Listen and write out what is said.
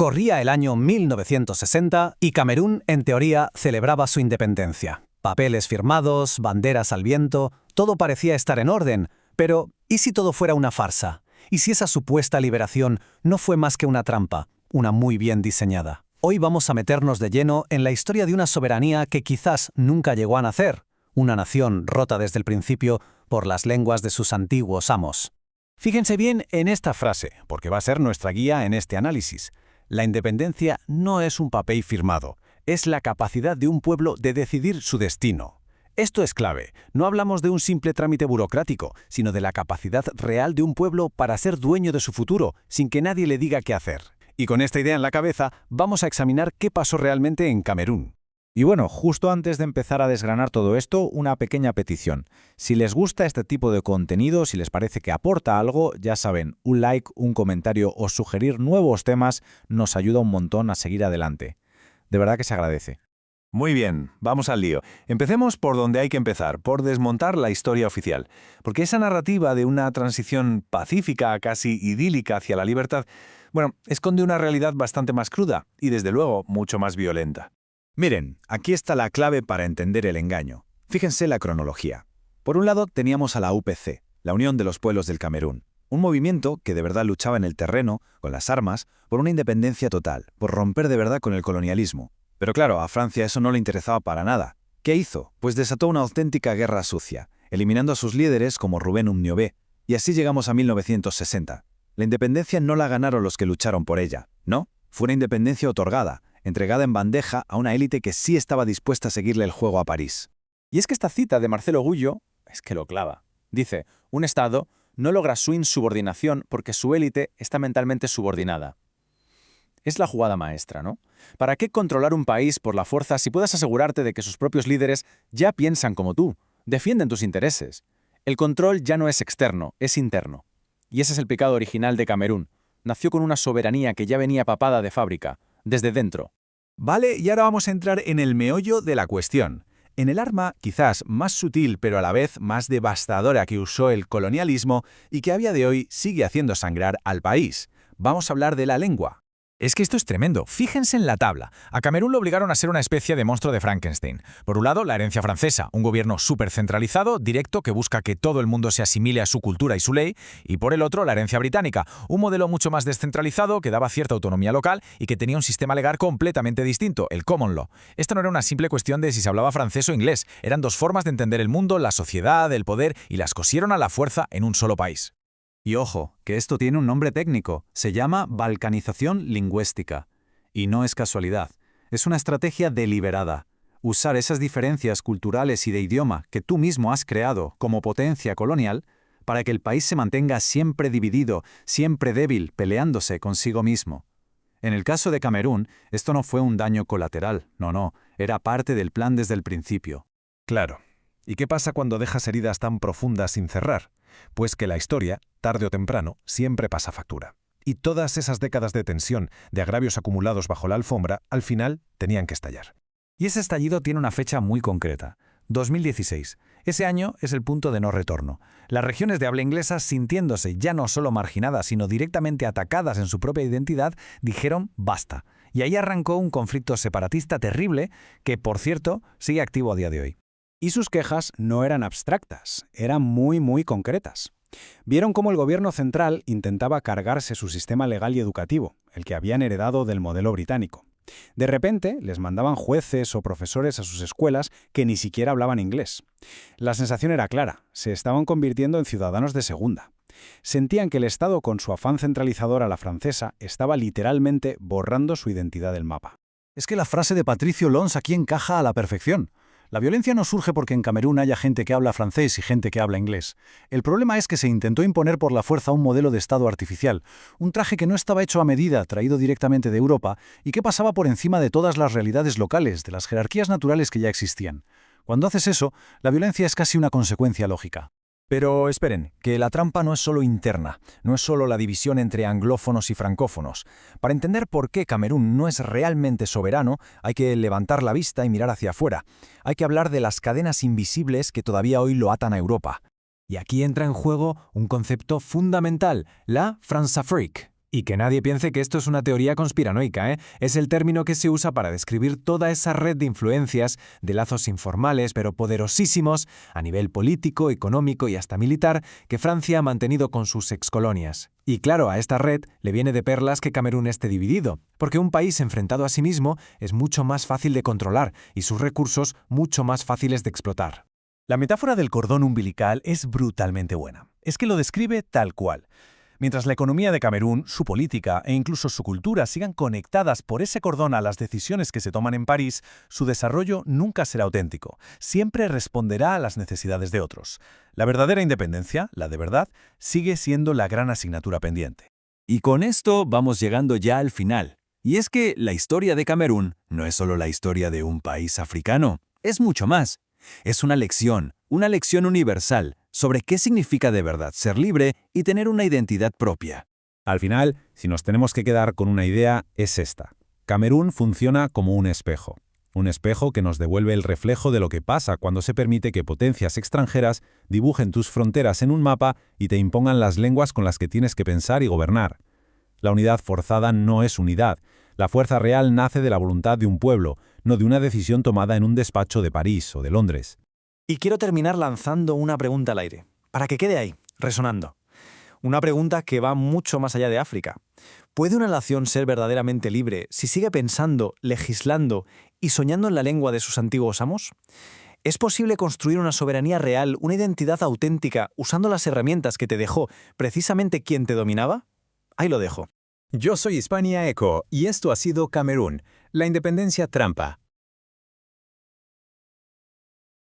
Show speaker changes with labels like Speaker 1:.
Speaker 1: Corría el año 1960 y Camerún, en teoría, celebraba su independencia. Papeles firmados, banderas al viento, todo parecía estar en orden. Pero, ¿y si todo fuera una farsa? ¿Y si esa supuesta liberación no fue más que una trampa, una muy bien diseñada? Hoy vamos a meternos de lleno en la historia de una soberanía que quizás nunca llegó a nacer, una nación rota desde el principio por las lenguas de sus antiguos amos.
Speaker 2: Fíjense bien en esta frase, porque va a ser nuestra guía en este análisis. La independencia no es un papel firmado, es la capacidad de un pueblo de decidir su destino. Esto es clave. No hablamos de un simple trámite burocrático, sino de la capacidad real de un pueblo para ser dueño de su futuro, sin que nadie le diga qué hacer. Y con esta idea en la cabeza, vamos a examinar qué pasó realmente en Camerún.
Speaker 3: Y bueno, justo antes de empezar a desgranar todo esto, una pequeña petición. Si les gusta este tipo de contenido, si les parece que aporta algo, ya saben, un like, un comentario o sugerir nuevos temas nos ayuda un montón a seguir adelante. De verdad que se agradece.
Speaker 2: Muy bien, vamos al lío. Empecemos por donde hay que empezar, por desmontar la historia oficial. Porque esa narrativa de una transición pacífica, casi idílica hacia la libertad, esconde una realidad bastante más cruda y, desde luego, mucho más violenta.
Speaker 3: Miren, aquí está la clave para entender el engaño. Fíjense la cronología. Por un lado teníamos a la UPC, la Unión de los Pueblos del Camerún, un movimiento que de verdad luchaba en el terreno, con las armas, por una independencia total, por romper de verdad con el colonialismo. Pero claro, a Francia eso no le interesaba para nada. ¿Qué hizo? Pues desató una auténtica guerra sucia, eliminando a sus líderes como Rubén Umniobé, y así llegamos a 1960. La independencia no la ganaron los que lucharon por ella, ¿no? Fue una independencia otorgada, entregada en bandeja a una élite que sí estaba dispuesta a seguirle el juego a París.
Speaker 4: Y es que esta cita de Marcelo Gullo es que lo clava. Dice, un Estado no logra su insubordinación porque su élite está mentalmente subordinada. Es la jugada maestra, ¿no? ¿Para qué controlar un país por la fuerza si puedes asegurarte de que sus propios líderes ya piensan como tú, defienden tus intereses? El control ya no es externo, es interno. Y ese es el pecado original de Camerún. Nació con una soberanía que ya venía papada de fábrica, desde dentro.
Speaker 2: Vale, y ahora vamos a entrar en el meollo de la cuestión. En el arma quizás más sutil pero a la vez más devastadora que usó el colonialismo y que a día de hoy sigue haciendo sangrar al país. Vamos a hablar de la lengua.
Speaker 5: Es que esto es tremendo. Fíjense en la tabla. A Camerún lo obligaron a ser una especie de monstruo de Frankenstein. Por un lado, la herencia francesa, un gobierno súper centralizado, directo, que busca que todo el mundo se asimile a su cultura y su ley. Y por el otro, la herencia británica, un modelo mucho más descentralizado, que daba cierta autonomía local y que tenía un sistema legal completamente distinto, el common law. Esto no era una simple cuestión de si se hablaba francés o inglés. Eran dos formas de entender el mundo, la sociedad, el poder, y las cosieron a la fuerza en un solo país.
Speaker 6: Y ojo, que esto tiene un nombre técnico, se llama balcanización lingüística. Y no es casualidad, es una estrategia deliberada. Usar esas diferencias culturales y de idioma que tú mismo has creado como potencia colonial para que el país se mantenga siempre dividido, siempre débil, peleándose consigo mismo. En el caso de Camerún, esto no fue un daño colateral, no, era parte del plan desde el principio.
Speaker 2: Claro. ¿Y qué pasa cuando dejas heridas tan profundas sin cerrar? Pues que la historia, tarde o temprano, siempre pasa factura. Y todas esas décadas de tensión, de agravios acumulados bajo la alfombra, al final tenían que estallar.
Speaker 6: Y ese estallido tiene una fecha muy concreta, 2016. Ese año es el punto de no retorno. Las regiones de habla inglesa, sintiéndose ya no solo marginadas, sino directamente atacadas en su propia identidad, dijeron basta. Y ahí arrancó un conflicto separatista terrible que, por cierto, sigue activo a día de hoy. Y sus quejas no eran abstractas, eran muy concretas. Vieron cómo el gobierno central intentaba cargarse su sistema legal y educativo, el que habían heredado del modelo británico. De repente, les mandaban jueces o profesores a sus escuelas que ni siquiera hablaban inglés. La sensación era clara, se estaban convirtiendo en ciudadanos de segunda. Sentían que el Estado, con su afán centralizador a la francesa, estaba literalmente borrando su identidad del mapa.
Speaker 1: Es que la frase de Patricio Lons aquí encaja a la perfección. La violencia no surge porque en Camerún haya gente que habla francés y gente que habla inglés. El problema es que se intentó imponer por la fuerza un modelo de Estado artificial, un traje que no estaba hecho a medida, traído directamente de Europa, y que pasaba por encima de todas las realidades locales, de las jerarquías naturales que ya existían. Cuando haces eso, la violencia es casi una consecuencia lógica.
Speaker 5: Pero esperen, que la trampa no es solo interna, no es solo la división entre anglófonos y francófonos. Para entender por qué Camerún no es realmente soberano, hay que levantar la vista y mirar hacia afuera. Hay que hablar de las cadenas invisibles que todavía hoy lo atan a Europa. Y aquí entra en juego un concepto fundamental, la Françafrique. Y que nadie piense que esto es una teoría conspiranoica, ¿eh? Es el término que se usa para describir toda esa red de influencias, de lazos informales pero poderosísimos, a nivel político, económico y hasta militar, que Francia ha mantenido con sus excolonias. Y claro, a esta red le viene de perlas que Camerún esté dividido, porque un país enfrentado a sí mismo es mucho más fácil de controlar y sus recursos mucho más fáciles de explotar.
Speaker 2: La metáfora del cordón umbilical es brutalmente buena. Es que lo describe tal cual. Mientras la economía de Camerún, su política e incluso su cultura sigan conectadas por ese cordón a las decisiones que se toman en París, su desarrollo nunca será auténtico. Siempre responderá a las necesidades de otros. La verdadera independencia, la de verdad, sigue siendo la gran asignatura pendiente.
Speaker 7: Y con esto vamos llegando ya al final. Y es que la historia de Camerún no es solo la historia de un país africano, es mucho más. Es una lección universal sobre qué significa de verdad ser libre y tener una identidad propia.
Speaker 3: Al final, si nos tenemos que quedar con una idea, es esta. Camerún funciona como un espejo que nos devuelve el reflejo de lo que pasa cuando se permite que potencias extranjeras dibujen tus fronteras en un mapa y te impongan las lenguas con las que tienes que pensar y gobernar. La unidad forzada no es unidad. La fuerza real nace de la voluntad de un pueblo, no de una decisión tomada en un despacho de París o de Londres.
Speaker 8: Y quiero terminar lanzando una pregunta al aire, para que quede ahí, resonando. Una pregunta que va mucho más allá de África. ¿Puede una nación ser verdaderamente libre si sigue pensando, legislando y soñando en la lengua de sus antiguos amos? ¿Es posible construir una soberanía real, una identidad auténtica, usando las herramientas que te dejó precisamente quien te dominaba? Ahí lo dejo.
Speaker 9: Yo soy Hispania Eco y esto ha sido Camerún, la independencia trampa.